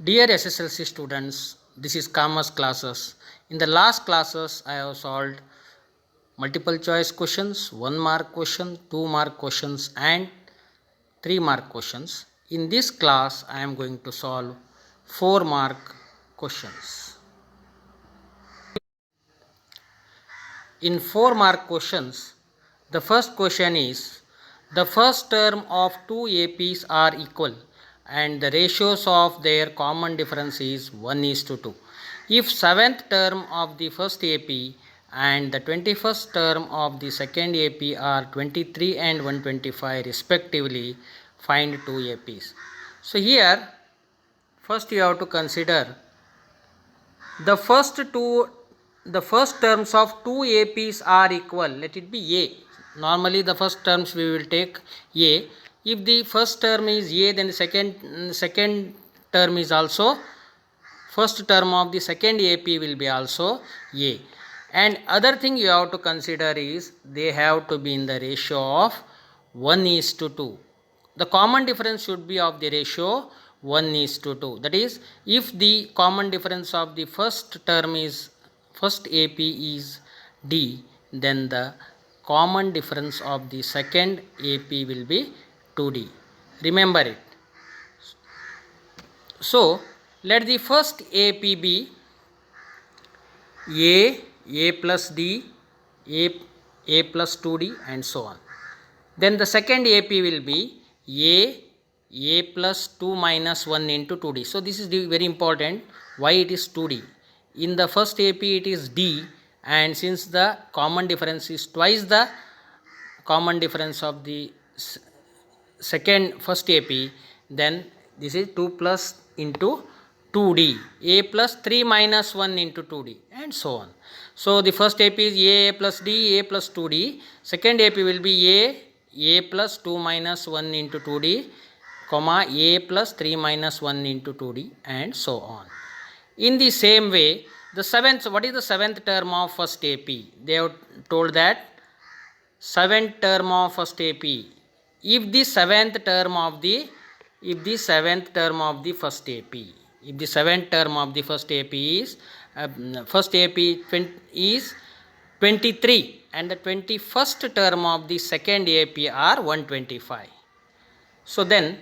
Dear SSLC students, this is commerce classes. In the last classes, I have solved multiple choice questions, 1 mark question, 2 mark questions and 3 mark questions. In this class, I am going to solve 4 mark questions. In 4 mark questions, the first question is, the first term of two APs are equal and the ratios of their common difference is 1:2. If 7th term of the first AP and the 21st term of the second AP are 23 and 125 respectively, find two APs. So here, first you have to consider the first terms of two APs are equal. Let it be A. Normally the first terms we will take A. If the first term is A, then the second term is also, first term of the second AP will be also A. And other thing you have to consider is they have to be in the ratio of 1:2. The common difference should be of the ratio 1:2. That is, if the common difference of the first term is, first AP is D, then the common difference of the second AP will be 2D. Remember it. So, let the first AP be A plus D, A plus 2D and so on. Then the second AP will be A plus 2 minus 1 into 2D. So this is very important. Why it is 2D? In the first AP it is D, and since the common difference is twice the common difference of the first AP, then this is 2 plus into 2D, A plus 3 minus 1 into 2D and so on. So the first AP is A plus D, A plus 2D. Second AP will be A plus 2 minus 1 into 2D, comma A plus 3 minus 1 into 2D and so on. In the same way, what is the seventh term of first AP? They have told that seventh term of first AP. If the seventh term of the first AP, if the seventh term of the first AP is is 23 and the 21st term of the second AP are 125. So then,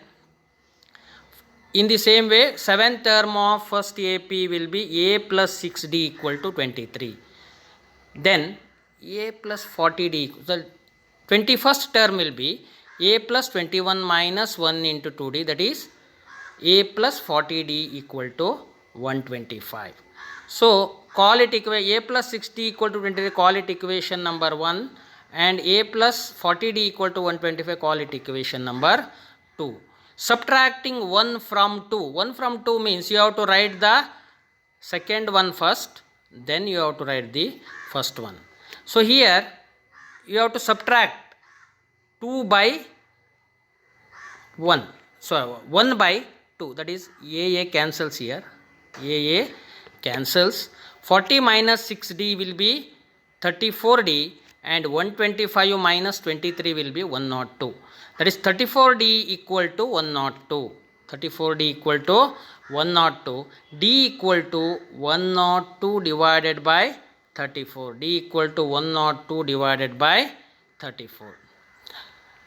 in the same way, 7th term of first AP will be A plus 6D equal to 23. Then A plus 40D, the 21st term will be A plus 21 minus 1 into 2D, that is A plus 40D equal to 125. So call it A plus 60 equal to 23, call it equation number 1, and A plus 40D equal to 125, call it equation number 2. Subtracting 1 from 2. 1 from 2 means you have to write the second one first, then you have to write the first one. So here you have to subtract 2 by 1. So 1 by 2, that is AA cancels here. AA cancels. 40 minus 6D will be 34D and 125 minus 23 will be 102. That is 34D equal to 102. 34D equal to 102. D equal to 102 divided by 34. D equal to 102 divided by 34.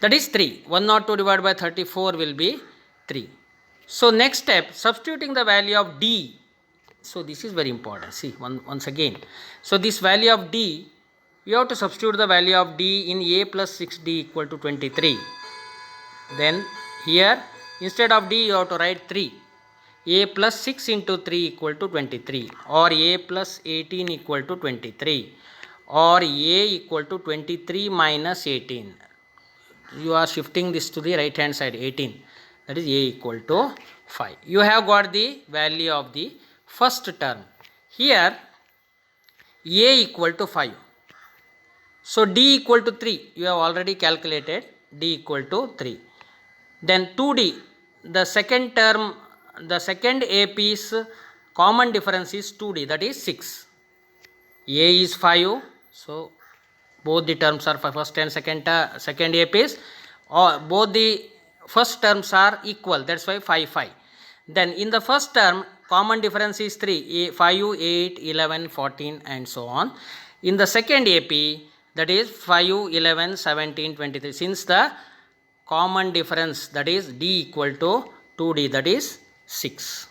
That is 3. 102 divided by 34 will be 3. So next step, substituting the value of D. So this is very important. See, once again. So this value of D, you have to substitute the value of D in A plus 6D equal to 23. Then here, instead of D, you have to write 3. A plus 6 into 3 equal to 23, or A plus 18 equal to 23, or A equal to 23 minus 18. You are shifting this to the right hand side, 18. That is A equal to 5. You have got the value of the first term. Here A equal to 5. So D equal to 3. You have already calculated D equal to 3. Then 2D, the second term, the second AP's common difference is 2D, that is 6. A is 5. So both the terms are for first and second APs, or both the first terms are equal, that's why 5. Then in the first term, common difference is 3, 5, 8, 11, 14 and so on. In the second AP, that is 5, 11, 17, 23. Since the common difference, that is D equal to 2D, that is 6.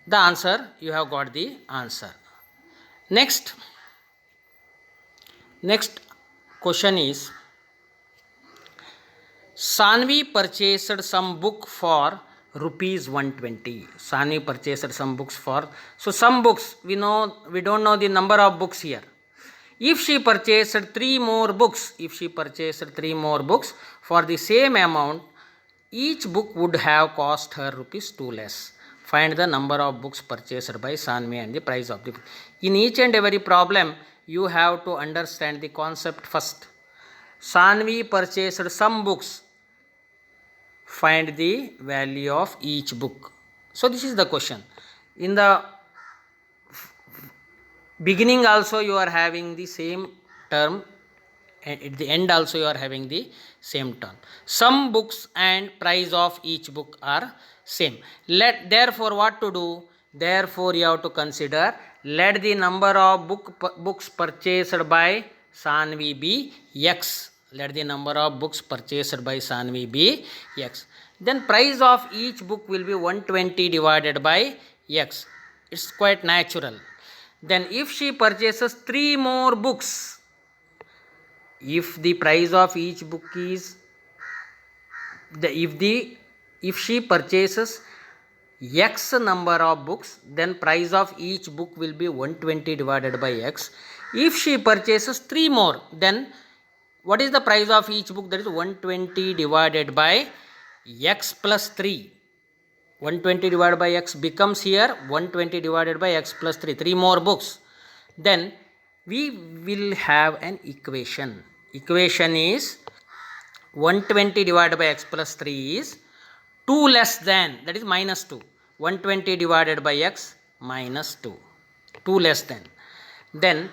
The answer, you have got the answer. Next question is, Sanvi purchased some book for rupees 120. Sanvi purchased some books for, so some books, we don't know the number of books here. If she purchased 3 more books, for the same amount, each book would have cost her rupees 2 less. Find the number of books purchased by Sanvi and the price of the book. In each and every problem, you have to understand the concept first. Sanvi purchased some books. Find the value of each book. So this is the question. In the beginning also you are having the same term, and at the end also you are having the same term. Some books and price of each book are same. Therefore what to do? Therefore you have to consider, let the number of books purchased by Sanvi be X. Let the number of books purchased by Sanvi be X. Then price of each book will be 120 divided by X. It's quite natural. Then if she purchases 3 more books, if the price of each book is, if she purchases X number of books, then price of each book will be 120 divided by X. If she purchases 3 more, then what is the price of each book? That is 120 divided by X plus 3. 120 divided by X becomes here 120 divided by X plus 3. 3 more books. Then we will have an equation. Equation is 120 divided by X plus 3 is 2 less than, that is minus 2. 120 divided by X minus 2. 2 less than. Then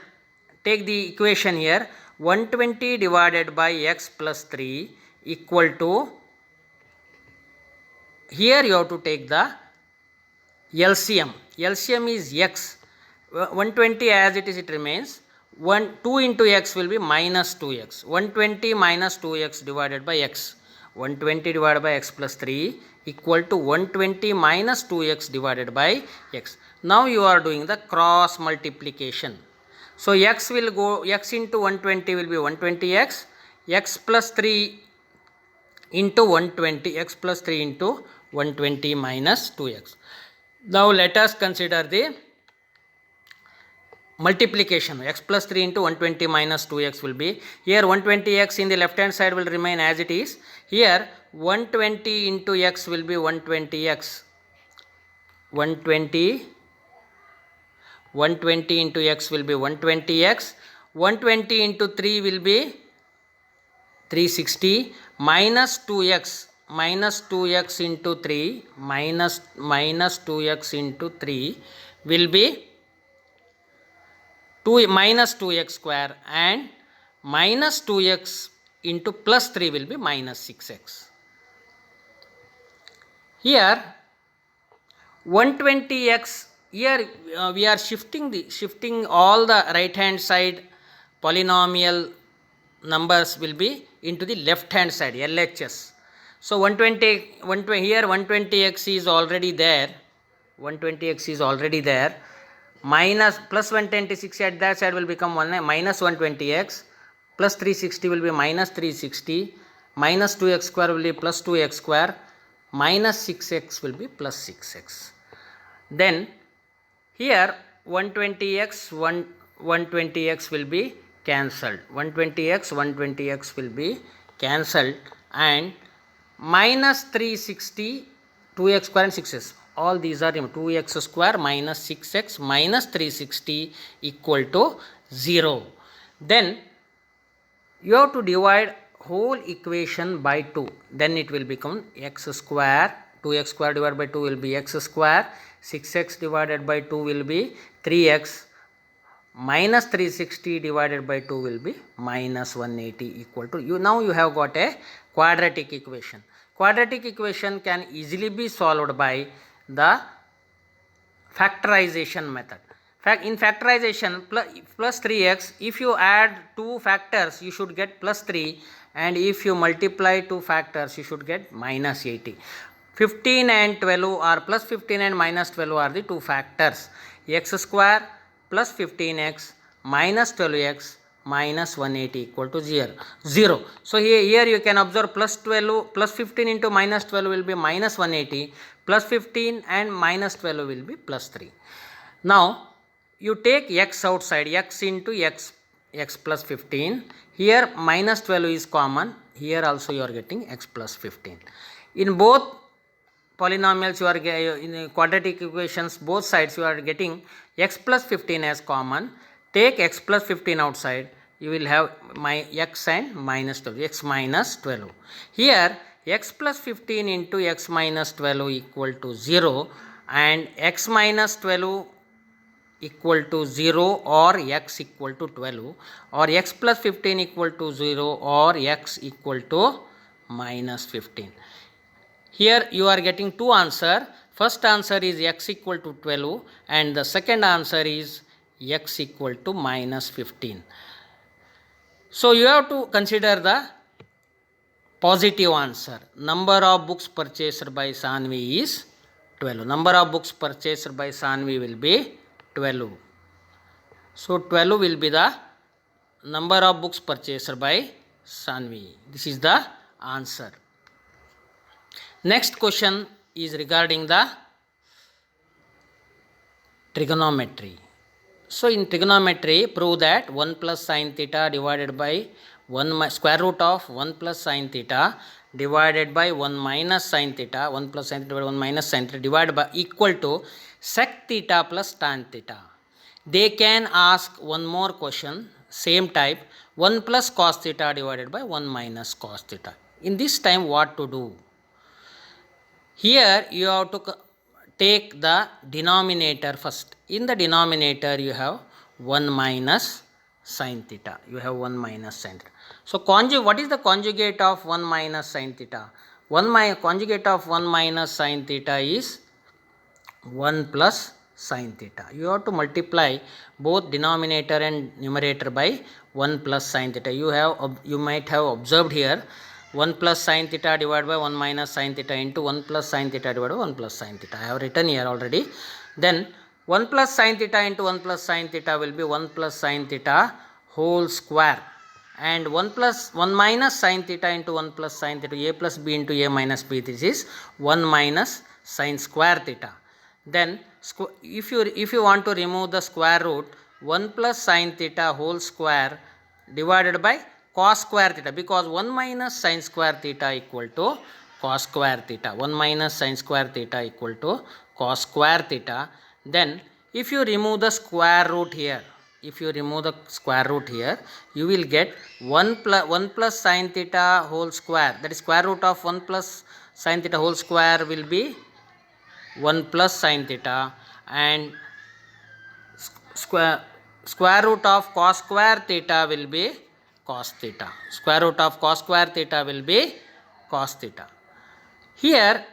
take the equation here. 120 divided by X plus 3 equal to, here you have to take the LCM. LCM is X. 120 as it is, it remains. 2 into X will be minus 2X. 120 minus 2X divided by X. 120 divided by X plus 3 equal to 120 minus 2X divided by X. Now you are doing the cross multiplication. So X will go, X into 120 will be 120X. X plus 3 into 120, X plus 3 into 120 minus 2X. Now let us consider the multiplication. X plus 3 into 120 minus 2X will be, here 120X in the left hand side will remain as it is. Here 120 into X will be 120X. 120 into X will be 120X. 120 into 3 will be 360 minus 2X. Minus 2X into 3 minus 2X into 3 will be minus 2X square, and minus 2X into plus 3 will be minus 6X. Here 120X, here we are shifting all the right hand side polynomial numbers will be into the left hand side, LHS. So 120 here 120X is already there. 120X is already there. Minus plus 126 at that side will become minus 120X. Plus 360 will be minus 360. Minus 2X square will be plus 2X square. Minus 6X will be plus 6X. Then here 120X will be cancelled. 120X will be cancelled, and minus 360, 2X square and 6X. All these are 2X square minus 6X minus 360 equal to 0. Then you have to divide whole equation by 2. Then it will become X square. 2X square divided by 2 will be X square. 6X divided by 2 will be 3X. Minus 360 divided by 2 will be minus 180 equal to, now you have got a quadratic equation. quadratic equation can easily be solved by the factorization method. In factorization, plus 3x, if you add two factors you should get plus 3, and if you multiply two factors you should get minus 80. 15 and 12 are plus 15 and minus 12 are the two factors. X square plus 15x minus 12x minus 180 equal to 0. So here you can observe plus 12 plus 15 into minus 12 will be minus 180, plus 15 and minus 12 will be plus 3. Now you take x outside, x into x plus 15. Here minus 12 is common. Here also you are getting x plus 15. In both polynomials you are in quadratic equations, both sides you are getting x plus 15 as common. Take x plus 15 outside, you will have my x and minus 12, x minus 12. Here x plus 15 into x minus 12 equal to 0, and x minus 12 equal to 0 or x equal to 12, or x plus 15 equal to 0 or x equal to minus 15. Here you are getting two answers. First answer is x equal to 12 and the second answer is x equal to minus 15. So you have to consider the positive answer. Number of books purchased by Sanvi is 12. Number of books purchased by Sanvi will be 12. So 12 will be the number of books purchased by Sanvi. This is the answer. Next question is regarding the trigonometry. So in trigonometry, prove that 1 plus sin theta divided by 1 square root of 1 plus sin theta divided by 1 minus sin theta, 1 plus sin theta divided by 1 minus sin theta divided by equal to sec theta plus tan theta. They can ask one more question, same type, 1 plus cos theta divided by 1 minus cos theta. In this time what to do? Here you have to take the denominator first. In the denominator you have 1 minus sin theta. You have 1 minus sin theta. So what is the conjugate of 1 minus sin theta? Conjugate of 1 minus sin theta is 1 plus sin theta. You have to multiply both denominator and numerator by 1 plus sin theta. You might have observed here 1 plus sin theta divided by 1 minus sin theta into 1 plus sin theta divided by 1 plus sin theta. I have written here already. Then 1 plus sin theta into 1 plus sin theta will be 1 plus sin theta whole square, and 1 minus sin theta into 1 plus sin theta, a plus b into a minus b, this is 1 minus sin square theta. Then if you want to remove the square root, 1 plus sin theta whole square divided by cos square theta, because 1 minus sin square theta equal to cos square theta. 1 minus sin square theta equal to cos square theta. Then if you remove the square root here, you will get 1 plus sin theta whole square, that is square root of 1 plus sin theta whole square will be 1 plus sin theta, and square root of cos square theta will be cos theta. Square root of cos square theta will be cos theta. Here,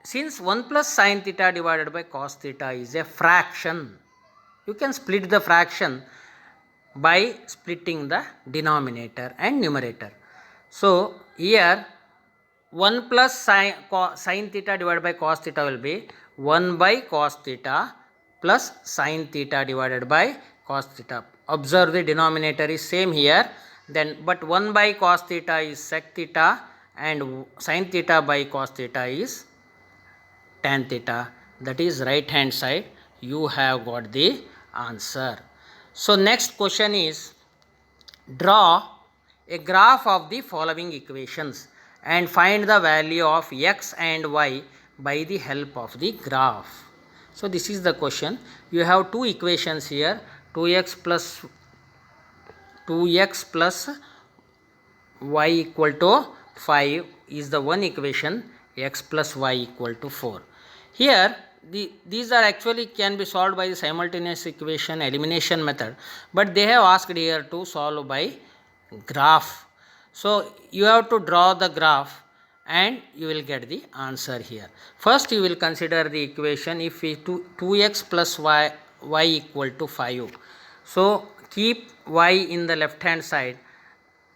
since 1 plus sin theta divided by cos theta is a fraction, you can split the fraction by splitting the denominator and numerator. So here 1 plus sin theta divided by cos theta will be 1 by cos theta plus sin theta divided by cos theta. Observe the denominator is same here. Then but 1 by cos theta is sec theta and sin theta by cos theta is tan theta. That is right hand side. You have got the answer. So next question is, draw a graph of the following equations and find the value of x and y by the help of the graph. So this is the question. You have two equations here, 2x plus y equal to 5 is the one equation, x plus y equal to 4. Here these are actually can be solved by the simultaneous equation elimination method, but they have asked here to solve by graph. So you have to draw the graph and you will get the answer here. First you will consider the equation if we 2x plus y equal to 5. So keep y in the left hand side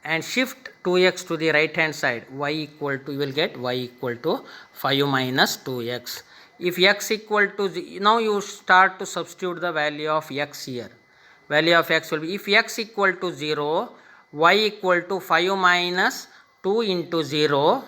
and shift 2x to the right hand side, y equal to, you will get y equal to 5 minus 2x. If x equal to, now you start to substitute the value of x here. Value of x will be, if x equal to 0, y equal to 5 minus 2 into 0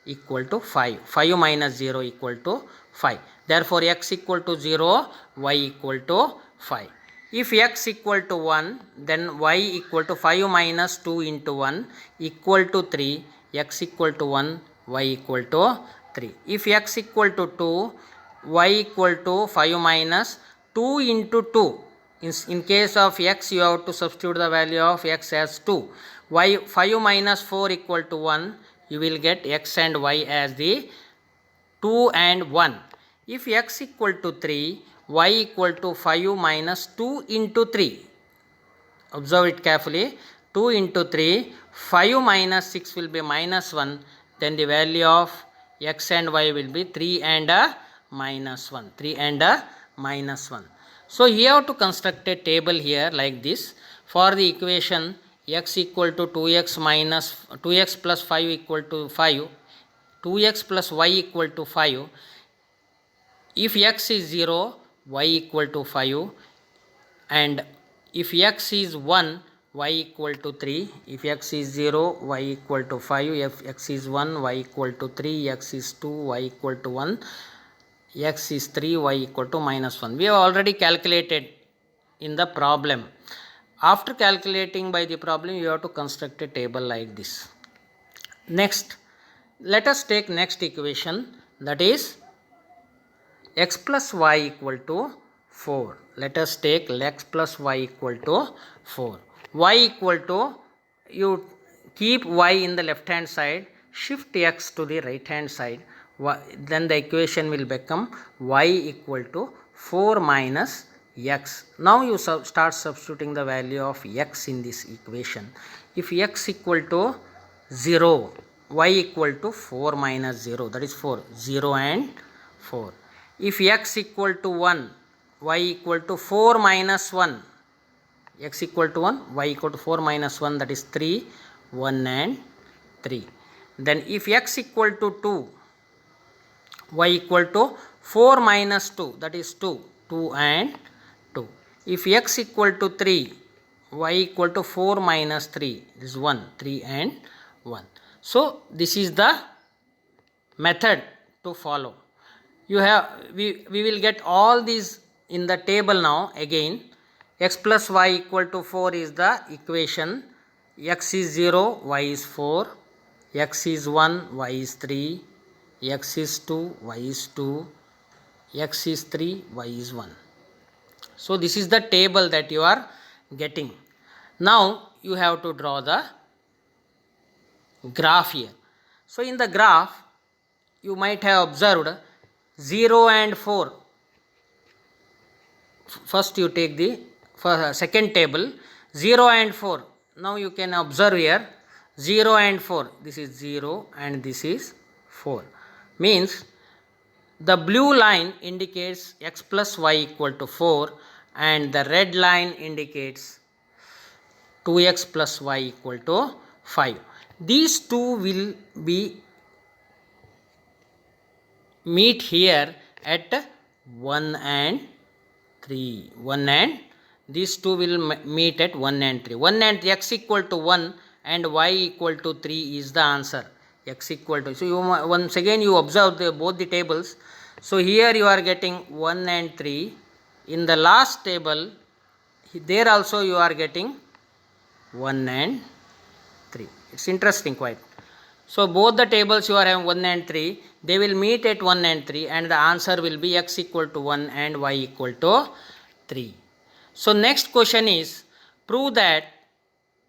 equal to 5. 5 minus 0 equal to 5. Therefore, x equal to 0, y equal to 5. If x equal to 1, then y equal to 5 minus 2 into 1 equal to 3. X equal to 1, y equal to 3. If x equal to 2, y equal to 5 minus 2 into 2. In case of x, you have to substitute the value of x as 2. Y 5 minus 4 equal to 1. You will get x and y as the 2 and 1. If x equal to 3, y equal to 5 minus 2 into 3. Observe it carefully. 2 into 3, 5 minus 6 will be minus 1. Then the value of x and y will be 3 and minus 1. 3 and minus 1. So you have to construct a table here like this. For the equation x equal to 2x plus 5 equal to 5, 2x plus y equal to 5. If x is 0, y equal to 5, and if x is 1, y equal to 3. If x is 0, y equal to 5. If x is 1, y equal to 3. X is 2, y equal to 1. X is 3, y equal to minus 1. We have already calculated in the problem. After calculating by the problem, you have to construct a table like this. Next, let us take next equation, that is x plus y equal to 4. Let us take x plus y equal to 4. Y equal to, you keep y in the left hand side, shift x to the right hand side. Then the equation will become y equal to 4 minus x. Now you start substituting the value of x in this equation. If x equal to 0, y equal to 4 minus 0, that is 4. 0 and 4. If x equal to 1, y equal to 4 minus 1. X equal to 1, y equal to 4 minus 1, that is 3. 1 and 3. Then if x equal to 2, y equal to 4 minus 2, that is 2. 2 and 2. If x equal to 3, y equal to 4 minus 3, this is 1. 3 and 1. So this is the method to follow. You have, we will get all these in the table now again. X plus y equal to 4 is the equation. X is 0, y is 4. X is 1, y is 3. X is 2, y is 2. X is 3, y is 1. So this is the table that you are getting. Now you have to draw the graph here. So in the graph, you might have observed 0 and 4. First you take the second table, 0 and 4. Now you can observe here 0 and 4. This is 0 and this is 4. Means the blue line indicates x plus y equal to 4 and the red line indicates 2x plus y equal to 5. These two will be meet here at 1 and 3. 1 and these two will meet at 1 and 3. 1 and x equal to 1 and y equal to 3 is the answer. X equal to, so you once again you observe both the tables. So here you are getting 1 and 3. In the last table, there also you are getting 1 and 3. It's interesting quite. So both the tables you are having 1 and 3, they will meet at 1 and 3 and the answer will be x equal to 1 and y equal to 3. So next question is, prove that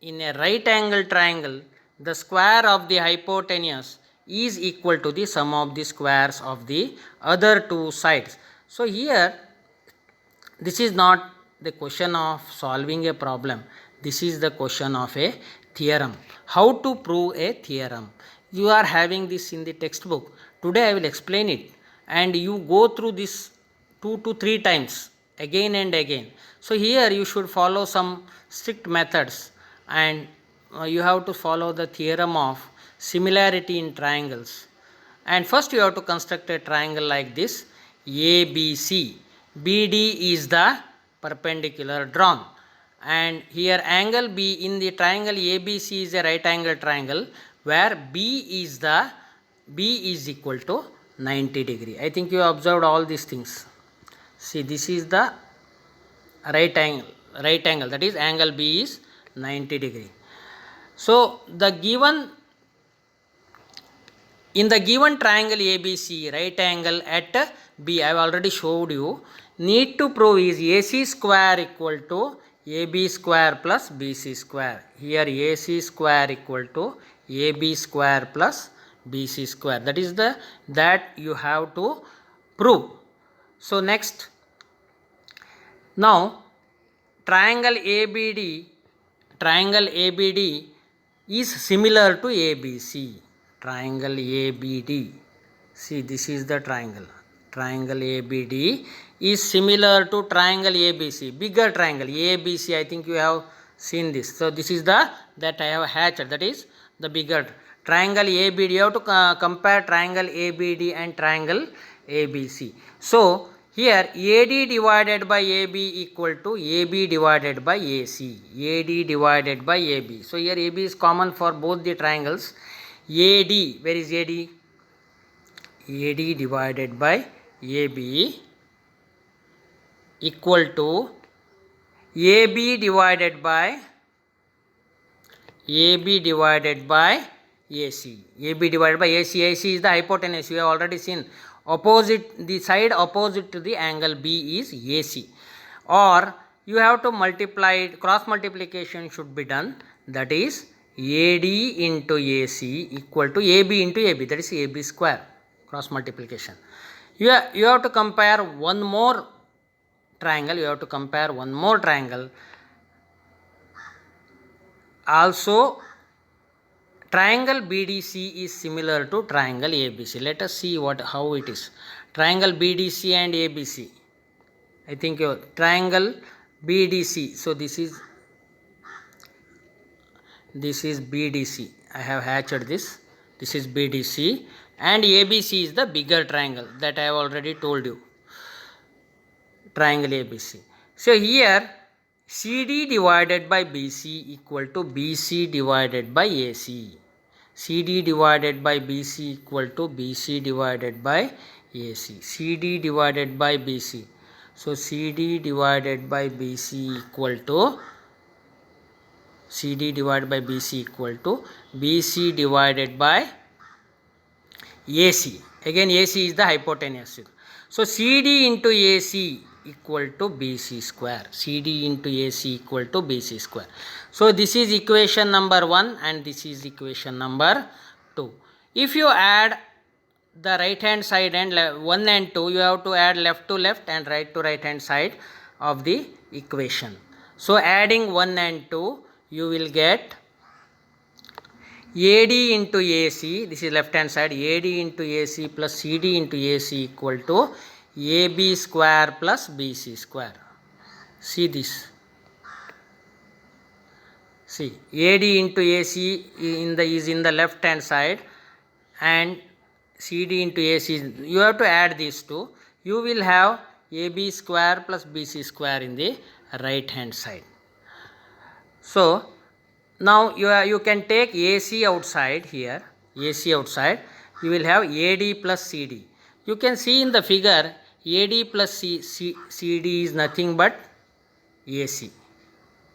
in a right angle triangle, the square of the hypotenuse is equal to the sum of the squares of the other two sides. So here, this is not the question of solving a problem. This is the question of a theorem. How to prove a theorem? You are having this in the textbook. Today I will explain it, and you go through this 2 to 3 times again and again. So here you should follow some strict methods, and you have to follow the theorem of similarity in triangles. And first you have to construct a triangle like this, ABC. BD is the perpendicular drawn, and here angle B in the triangle ABC is a right angle triangle where B is equal to 90 degree. I think you observed all these things. See, this is the right angle, that is angle B is 90 degree. So in the given triangle ABC, right angle at B, I have already showed you, need to prove is AC square equal to AB square plus BC square. Here AC square equal to AB square plus BC square. That you have to prove. So next, now triangle ABD is similar to ABC. Triangle ABD. See, this is the triangle. Triangle ABD is similar to triangle ABC. Bigger triangle ABC. I think you have seen this. So this is that I have hatched. That is the bigger triangle ABD. You have to compare triangle ABD and triangle ABC. So here AD divided by AB equal to AB divided by AC. AD divided by AB. So here AB is common for both the triangles. AD, where is AD? AD divided by AB equal to AB divided by AC. AB divided by AC. AC is the hypotenuse. You have already seen. The side opposite to the angle B is AC. Or you have to multiply it, cross multiplication should be done. That is AD into AC equal to AB into AB. That is AB square. Cross multiplication. You have to compare one more triangle. Also, triangle BDC is similar to triangle ABC. Let us see how it is. Triangle BDC and ABC. I think your triangle BDC. So this is BDC. I have hatched this. This is BDC, and ABC is the bigger triangle that I have already told you. Triangle ABC. So here CD divided by BC equal to BC divided by AC. CD divided by BC equal to BC divided by AC. CD divided by BC. So CD divided by BC equal to BC divided by AC. Again AC is the hypotenuse. So CD into AC equal to BC square. CD into AC equal to BC square. So this is equation number 1 and this is equation number 2. If you add the right hand side and 1 and 2, you have to add left to left and right to right hand side of the equation. So adding 1 and 2, you will get AD into AC, this is left hand side, AD into AC plus CD into AC equal to AB square plus BC square. See this. See, AD into AC is in the left hand side and CD into AC, you have to add these two. You will have AB square plus BC square in the right hand side. So now you can take AC outside here, AC outside, you will have AD plus CD. You can see in the figure AD plus CD is nothing but AC.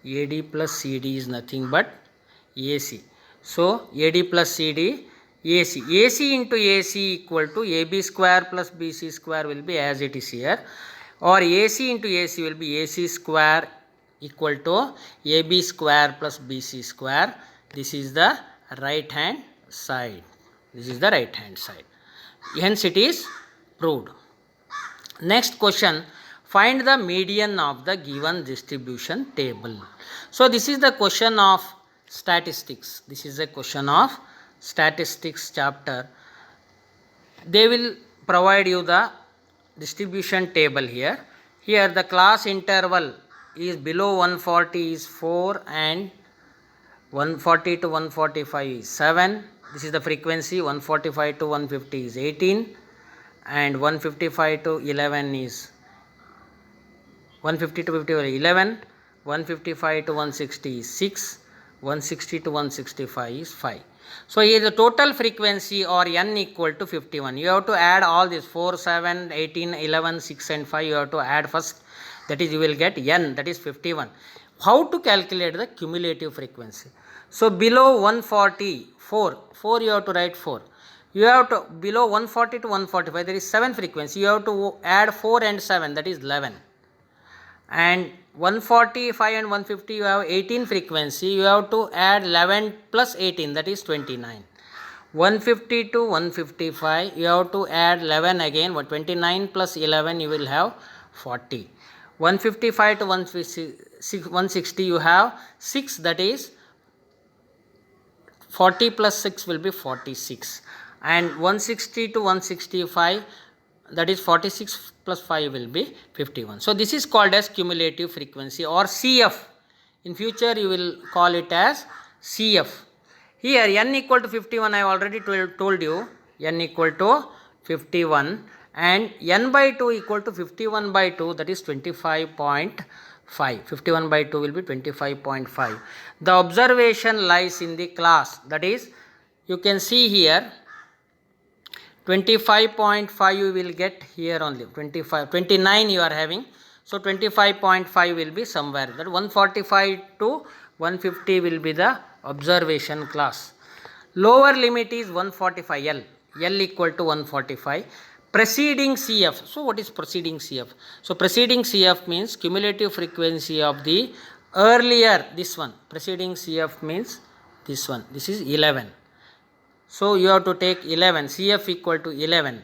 AD plus CD is nothing but AC. So AD plus CD, AC. AC into AC equal to AB square plus BC square will be as it is here, or AC into AC will be AC square equal to AB square plus BC square. This is the right hand side. Hence it is proved. Next question, find the median of the given distribution table. So this is the question of statistics. statistics chapter, they will provide you the distribution table here. Here the class interval is below 140 is 4 and 140 to 145 is 7. This is the frequency. 145 to 150 is 18 and 155 to 11 is 150 to 50 is 11, 155 to 160 is 6, 160 to 165 is 5. So here the total frequency or n equal to 51. You have to add all this 4, 7, 18, 11, 6 and 5. You have to add first. That is, you will get n, that is 51. How to calculate the cumulative frequency? So below 140, 4 you have to write 4. You have to, below 140 to 145 there is 7 frequency. You have to add 4 and 7, that is 11. And 145 and 150 you have 18 frequency. You have to add 11 plus 18, that is 29. 150 to 155 you have to add 11 again. 29 plus 11 you will have 40. 155 to 160 you have 6, that is 40 plus 6 will be 46. And 160 to 165, that is 46 plus 5 will be 51. So this is called as cumulative frequency or CF. In future you will call it as CF. Here n equal to 51, I have already told you, n equal to 51 and n by 2 equal to 51 by 2, that is 25.5. 51 by 2 will be 25.5. The observation lies in the class, that is, you can see here 25.5 you will get here only, 29 you are having. So 25.5 will be somewhere, that 145 to 150 will be the observation class. Lower limit is 145 L, L equal to 145. Preceding CF. So what is preceding CF? So preceding CF means cumulative frequency of the earlier, this one. Preceding CF means this one. This is 11. So you have to take 11. CF equal to 11.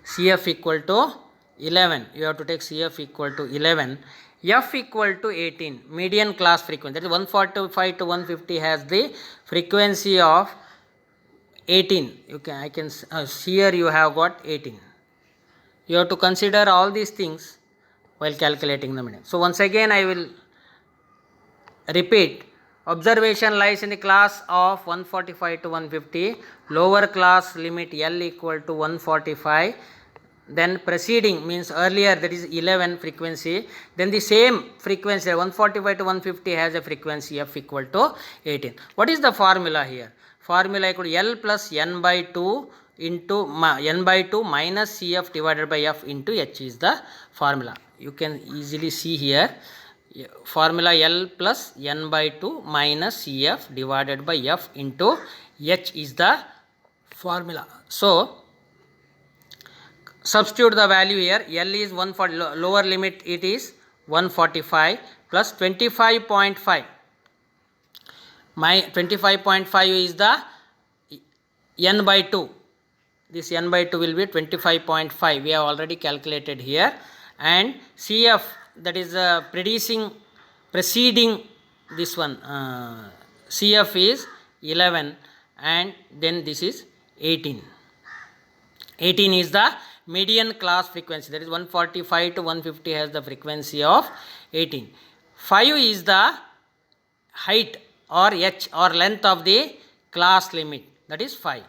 CF equal to 11. You have to take CF equal to 11. F equal to 18. Median class frequency. That is 145 to 150 has the frequency of 18. Here you have got 18. You have to consider all these things while calculating the median. So once again I will repeat. Observation lies in the class of 145 to 150. Lower class limit L equal to 145. Then preceding means earlier, that is 11 frequency. Then the same frequency 145 to 150 has a frequency F equal to 18. What is the formula here? Formula equal to L plus n by 2 into n by 2 minus CF divided by F into H is the formula. You can easily see here. Formula L plus n by 2 minus CF divided by F into H is the formula. So substitute the value here. L is 140, lower limit it is 145 plus 25.5. My 25.5 is the n by 2. This n by 2 will be 25.5. We have already calculated here. And CF, that is preceding this one, CF is 11 and then this is 18. 18 is the median class frequency, that is 145 to 150 has the frequency of 18. 5 is the height or H or length of the class limit, that is 5.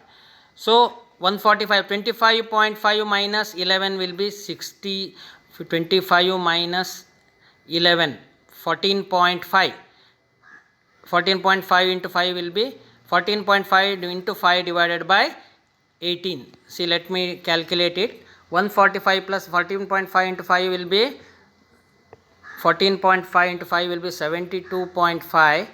So 145, 25.5 minus 11 will be 60. 25 minus 11, 14.5. 14.5 into 5 will be 14.5 into 5 divided by 18. See, let me calculate it. 145 plus 14.5 into 5 will be 14.5 into 5 will be 72.5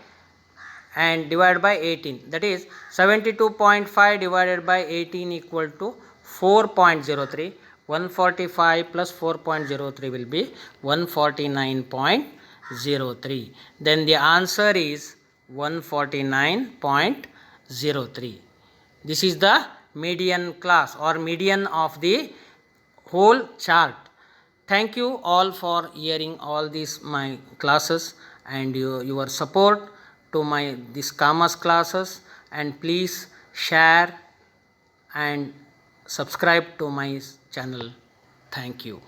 and divided by 18. That is 72.5 divided by 18 equal to 4.03. 145 plus 4.03 will be 149.03. Then the answer is 149.03. This is the median class or median of the whole chart. Thank you all for hearing all these my classes and your support to my these commerce classes. and please share and subscribe to my channel. Thank you.